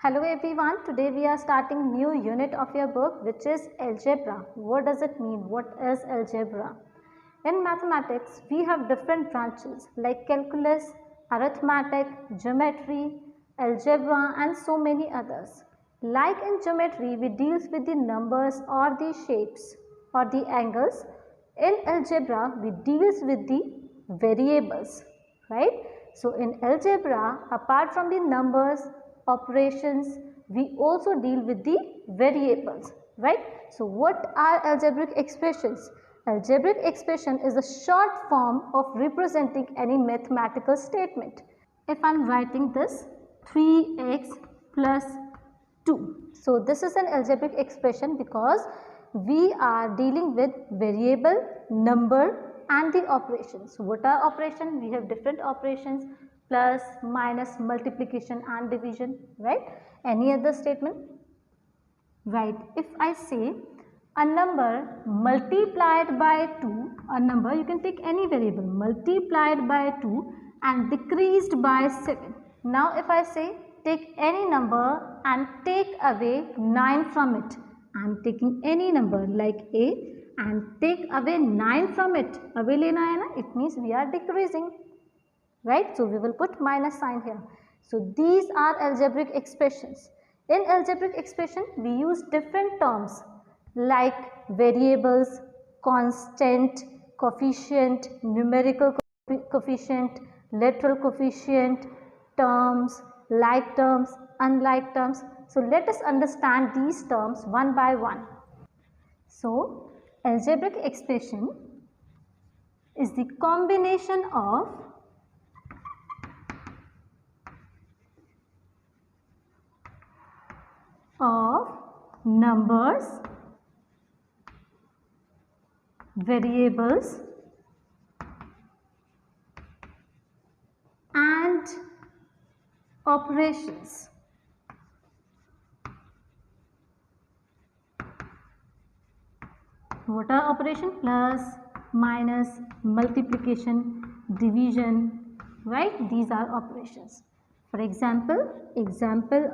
Hello everyone, today we are starting new unit of your book which is algebra. What does it mean? What is algebra? In mathematics, we have different branches like calculus, arithmetic, geometry, algebra and so many others. Like in geometry, we deal with the numbers or the shapes or the angles. In algebra, we deal with the variables, right? So in algebra, apart from the numbers, operations, we also deal with the variables, right? So what are algebraic expressions? Algebraic expression is a short form of representing any mathematical statement. If I am writing this 3x plus 2. So this is an algebraic expression because we are dealing with variable, number and the operations. What are operations? We have different operations: plus, minus, multiplication and division, right? Any other statement? Right. If I say a number multiplied by 2, a number, you can take any variable, multiplied by 2 and decreased by 7. Now if I say take any number and take away 9 from it, I am taking any number like a and take away 9 from it, away lena hai na, it means we are decreasing, right? So we will put minus sign here. So these are algebraic expressions. In algebraic expression, we use different terms like variables, constant, coefficient, numerical coefficient, literal coefficient, terms, like terms, unlike terms. So let us understand these terms one by one. So algebraic expression is the combination of numbers, variables and operations. What are operations? Plus, minus, multiplication, division, right? These are operations. For example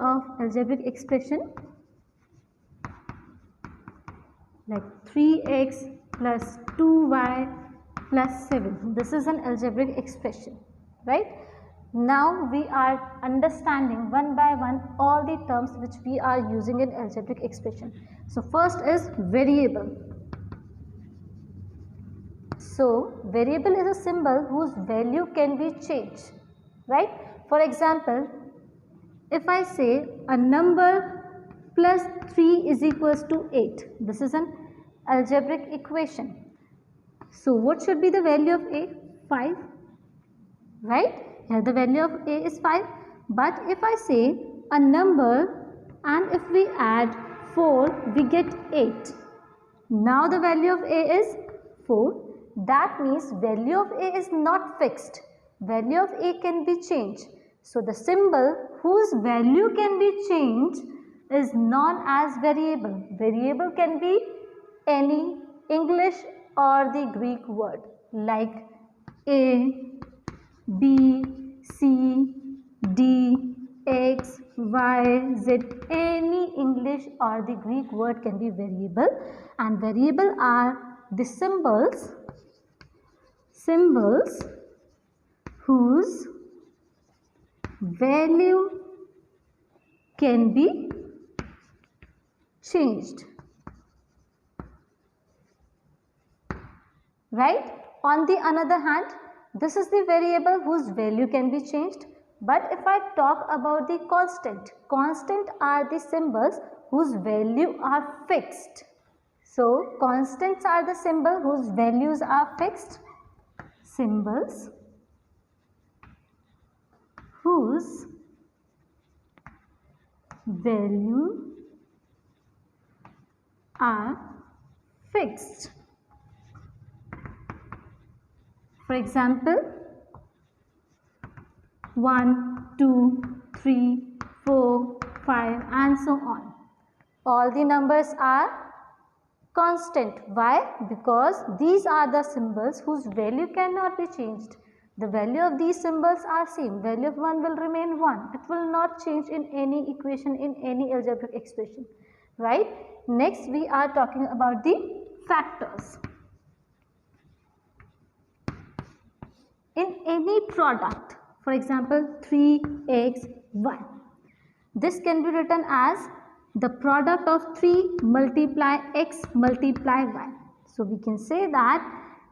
of algebraic expression like 3x plus 2y plus 7. This is an algebraic expression, right? Now we are understanding one by one all the terms which we are using in algebraic expression. So first is variable. So variable is a symbol whose value can be changed, right? For example, if I say a number plus 3 is equals to 8, this is an algebraic equation. So what should be the value of a? 5, right? Here the value of a is 5. But if I say a number and if we add 4, we get 8. Now the value of a is 4. That means value of a is not fixed. Value of a can be changed. So the symbol whose value can be changed is known as variable. Variable can be any English or the Greek word like a, b, c, d, x, y, z. Any English or the Greek word can be variable, and variable are the symbols whose value can be changed, right? On the other hand, this is the variable whose value can be changed. But if I talk about the constant are the symbols whose value are fixed. So constants are the symbol whose values are fixed. Symbols whose value are fixed. For example, 1, 2, 3, 4, 5 and so on. All the numbers are constant. Why? Because these are the symbols whose value cannot be changed. The value of these symbols are same. Value of 1 will remain 1. It will not change in any equation, in any algebraic expression, right? Next we are talking about the factors. In any product, for example 3xy, this can be written as the product of 3 multiply x multiply y. So we can say that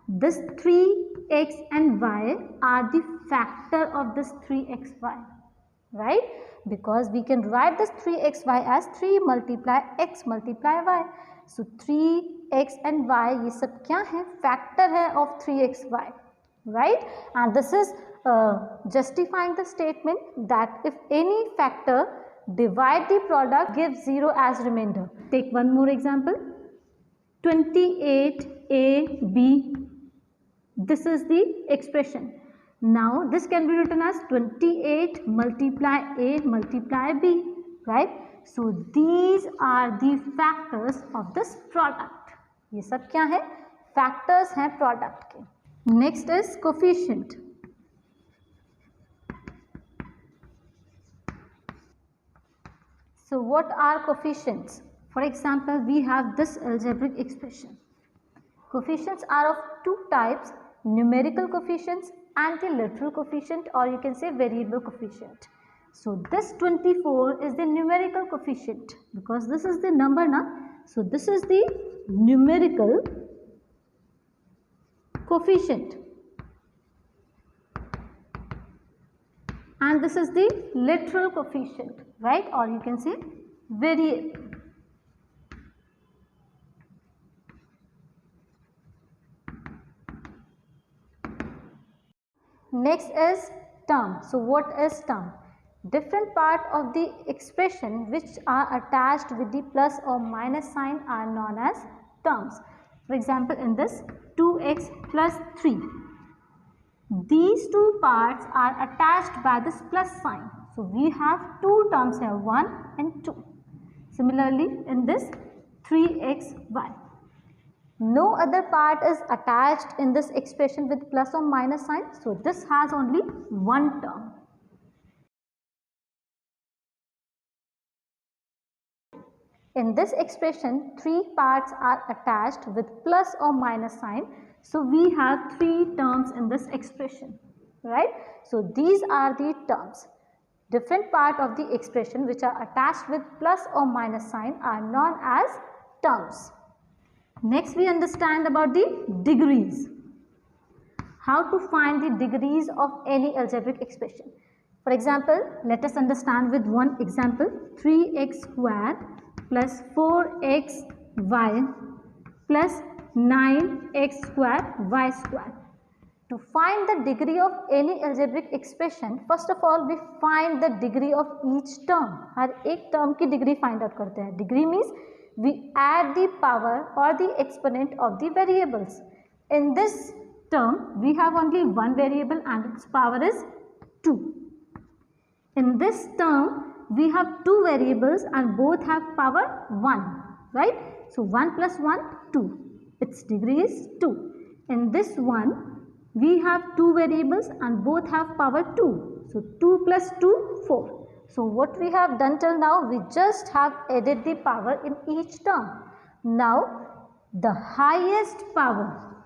this 3x and y are the factor of this 3xy, right? Because we can write this 3xy as 3 multiply x multiply y. So 3x and y ये सब क्या है? Factor है of 3xy, right? And this is justifying the statement that if any factor divide the product, give 0 as remainder. Take one more example, 28ab. This is the expression. Now this can be written as 28 multiply a multiply b, right? So these are the factors of this product. ये सब क्या है? Factors हैं product के. Next is coefficient. So what are coefficients? For example, we have this algebraic expression. Coefficients are of two types, numerical coefficients and the literal coefficient, or you can say variable coefficient. So this 24 is the numerical coefficient because this is the number now. So this is the numerical coefficient and this is the literal coefficient, right? Or you can say variable. Next is term. So what is term? Different part of the expression which are attached with the plus or minus sign are known as terms. For example, in this 2x plus 3, these two parts are attached by this plus sign. So we have two terms here, 1 and 2. Similarly, in this 3xy, no other part is attached in this expression with plus or minus sign. So this has only one term. In this expression, three parts are attached with plus or minus sign. So we have three terms in this expression, right? So these are the terms. Different part of the expression which are attached with plus or minus sign are known as terms. Next we understand about the degrees. How to find the degrees of any algebraic expression. For example, let us understand with one example, 3x square plus 4xy plus 9x square y square. To find the degree of any algebraic expression, first of all we find the degree of each term. हर एक term की degree find out करते हैं. Degree means we add the power or the exponent of the variables. In this term, we have only one variable and its power is 2. In this term, we have two variables and both have power 1, right? So 1 plus 1, 2. Its degree is 2. In this one, we have two variables and both have power 2. So 2 plus 2, 4. So what we have done till now, we just have added the power in each term. Now the highest power,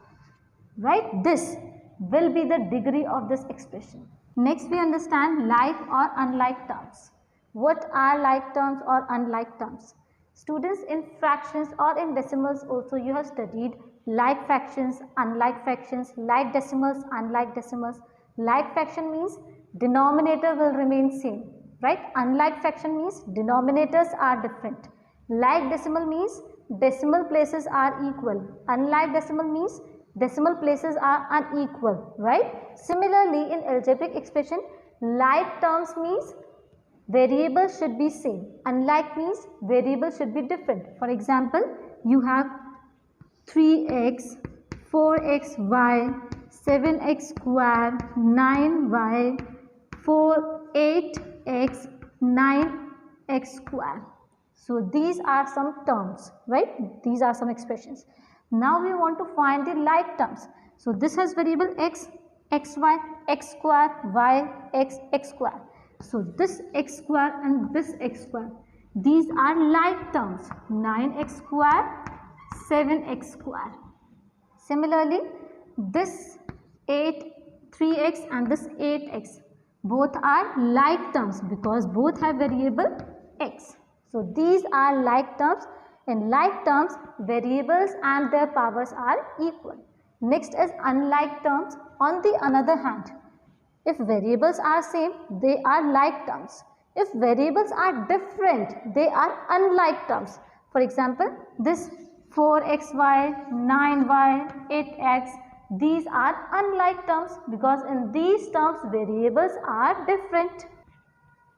right, this will be the degree of this expression. Next we understand like or unlike terms. What are like terms or unlike terms? Students, in fractions or in decimals also you have studied like fractions, unlike fractions, like decimals, unlike decimals. Like fraction means denominator will remain same, right? Unlike fraction means denominators are different. Like decimal means decimal places are equal. Unlike decimal means decimal places are unequal, right? Similarly, in algebraic expression, like terms means variables should be same. Unlike means variables should be different. For example, you have 3x, 4xy, 7x square, 9y, 8x, 9x square. So these are some terms, right? These are some expressions. Now we want to find the like terms. So this has variable x, xy, x square, y, x square. So this x square and this x square, these are like terms, 9x square, 7x square. Similarly, this 3x and this 8x, both are like terms because both have variable x. So these are like terms. In like terms, variables and their powers are equal. Next is unlike terms. On the other hand, if variables are same, they are like terms. If variables are different, they are unlike terms. For example, this 4xy, 9y, 8x, these are unlike terms because in these terms variables are different.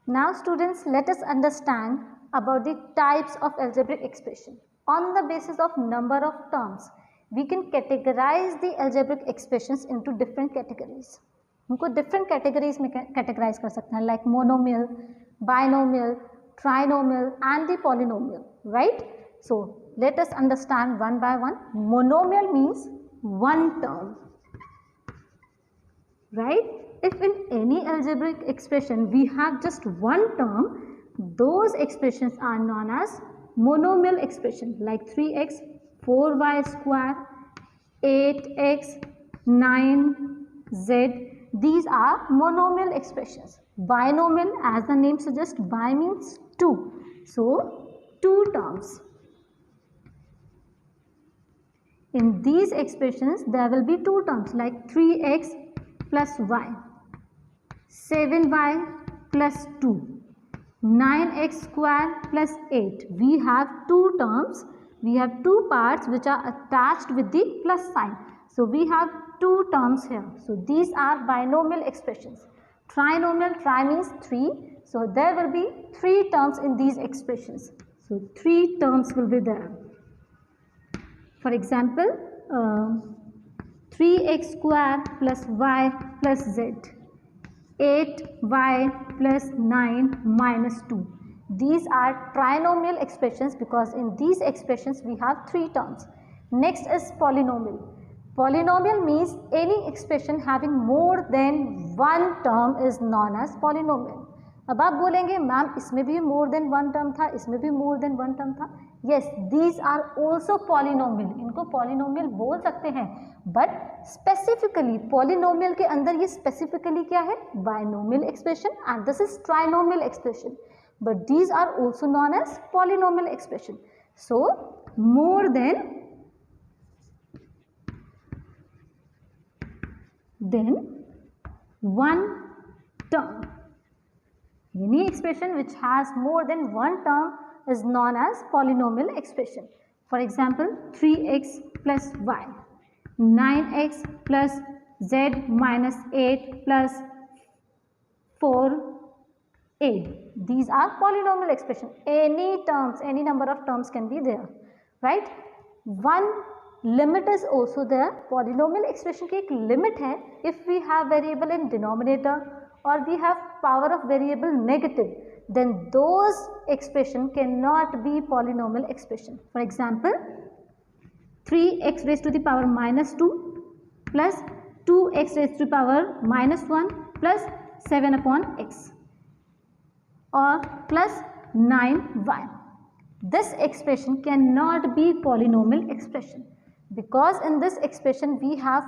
Now students, let us understand about the types of algebraic expression. On the basis of number of terms, we can categorize the algebraic expressions into different categories. उनको different categories में categorize कर सकते हैं, like monomial, binomial, trinomial and the polynomial, right? So let us understand one by one. Monomial means one term, right? If in any algebraic expression we have just one term, those expressions are known as monomial expression, like 3x, 4y square, 8x, 9z. These are monomial expressions. Binomial, as the name suggests, bi means two. So, two terms. In these expressions, there will be two terms like 3x plus y, 7y plus 2, 9x square plus 8. We have two terms. We have two parts which are attached with the plus sign. So we have two terms here. So these are binomial expressions. Trinomial, tri means 3. So there will be 3 terms in these expressions. So 3 terms will be there. For example, 3x square plus y plus z, 8y plus 9 minus 2. These are trinomial expressions because in these expressions we have 3 terms. Next is polynomial. Polynomial means any expression having more than one term is known as polynomial. अब आप बोलेंगे ma'am इसमें भी more than one term था, इसमें भी more than one term था. Yes, these are also polynomial. इनको पॉलिनोमियल बोल सकते हैं, बट स्पेसिफिकली पॉलिनोमियल के अंदर ये स्पेसिफिकली क्या है? Binomial expression and this is trinomial expression, but these are also known as polynomial expression. So more than one term. Any expression which has more than one term is known as polynomial expression. For example, 3x plus y, 9x plus z minus 8 plus 4a. These are polynomial expression. Any terms, any number of terms can be there, right? One limit is also there. Polynomial expression की एक limit है. If we have variable in denominator or we have power of variable negative, then those expression cannot be polynomial expression. For example, 3x raised to the power minus 2 plus 2x raised to the power minus 1 plus 7 upon x or plus 9y. This expression cannot be polynomial expression because in this expression we have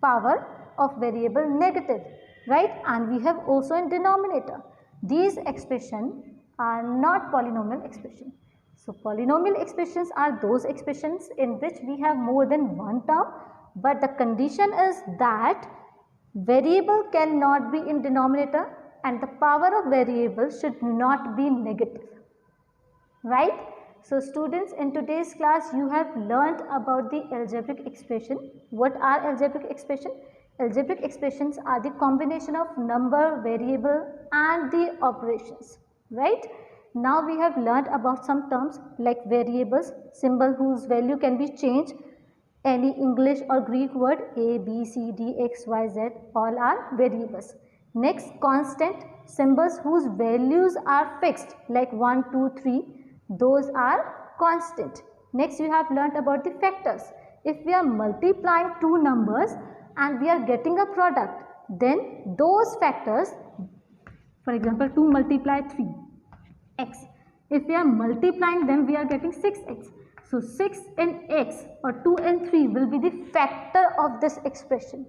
power of variable negative, right? And we have also in denominator. These expressions are not polynomial expression. So polynomial expressions are those expressions in which we have more than one term, but the condition is that variable cannot be in denominator and the power of variable should not be negative, right? So students, in today's class you have learnt about the algebraic expression. What are algebraic expression? Algebraic expressions are the combination of number, variable and the operations, right? Now we have learnt about some terms like variables, symbol whose value can be changed. Any English or Greek word, a, b, c, d, x, y, z, all are variables. Next, constant, symbols whose values are fixed like 1, 2, 3. Those are constant. Next, you have learnt about the factors. If we are multiplying two numbers and we are getting a product, then those factors, for example 2 multiply 3x, if we are multiplying them we are getting 6x. So 6 and x or 2 and 3 will be the factor of this expression.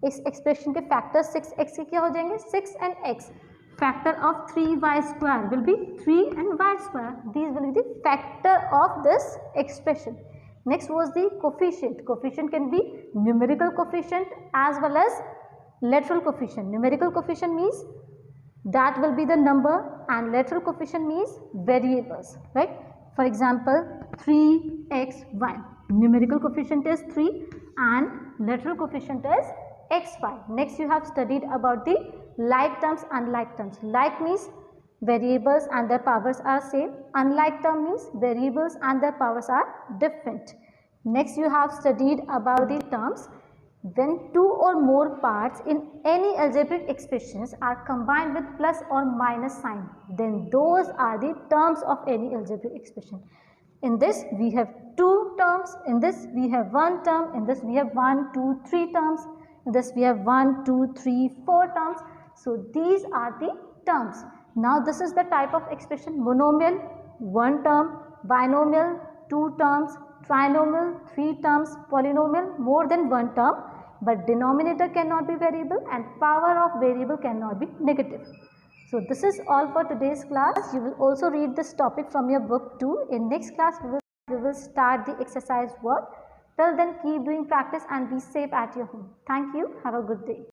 इस expression के factor 6x के क्या हो जाएंगे, 6 and x. Factor of 3y square will be 3 and y square. These will be the factor of this expression. Next was the coefficient. Coefficient can be numerical coefficient as well as lateral coefficient. Numerical coefficient means that will be the number and lateral coefficient means variables, right? For example 3xy, numerical coefficient is 3 and lateral coefficient is xy. Next you have studied about the like terms, unlike terms. Like means variables and their powers are same. Unlike term means variables and their powers are different. Next you have studied about the terms. When two or more parts in any algebraic expressions are combined with plus or minus sign, then those are the terms of any algebraic expression. In this we have two terms, in this we have one term, in this we have 1, 2, 3 terms, in this we have 1, 2, 3, 4 terms. So these are the terms. Now this is the type of expression: monomial, 1 term; binomial, 2 terms; trinomial, 3 terms; polynomial, more than 1 term, but denominator cannot be variable and power of variable cannot be negative. So this is all for today's class. You will also read this topic from your book too. In next class we will start the exercise work. Till then keep doing practice and be safe at your home. Thank you. Have a good day.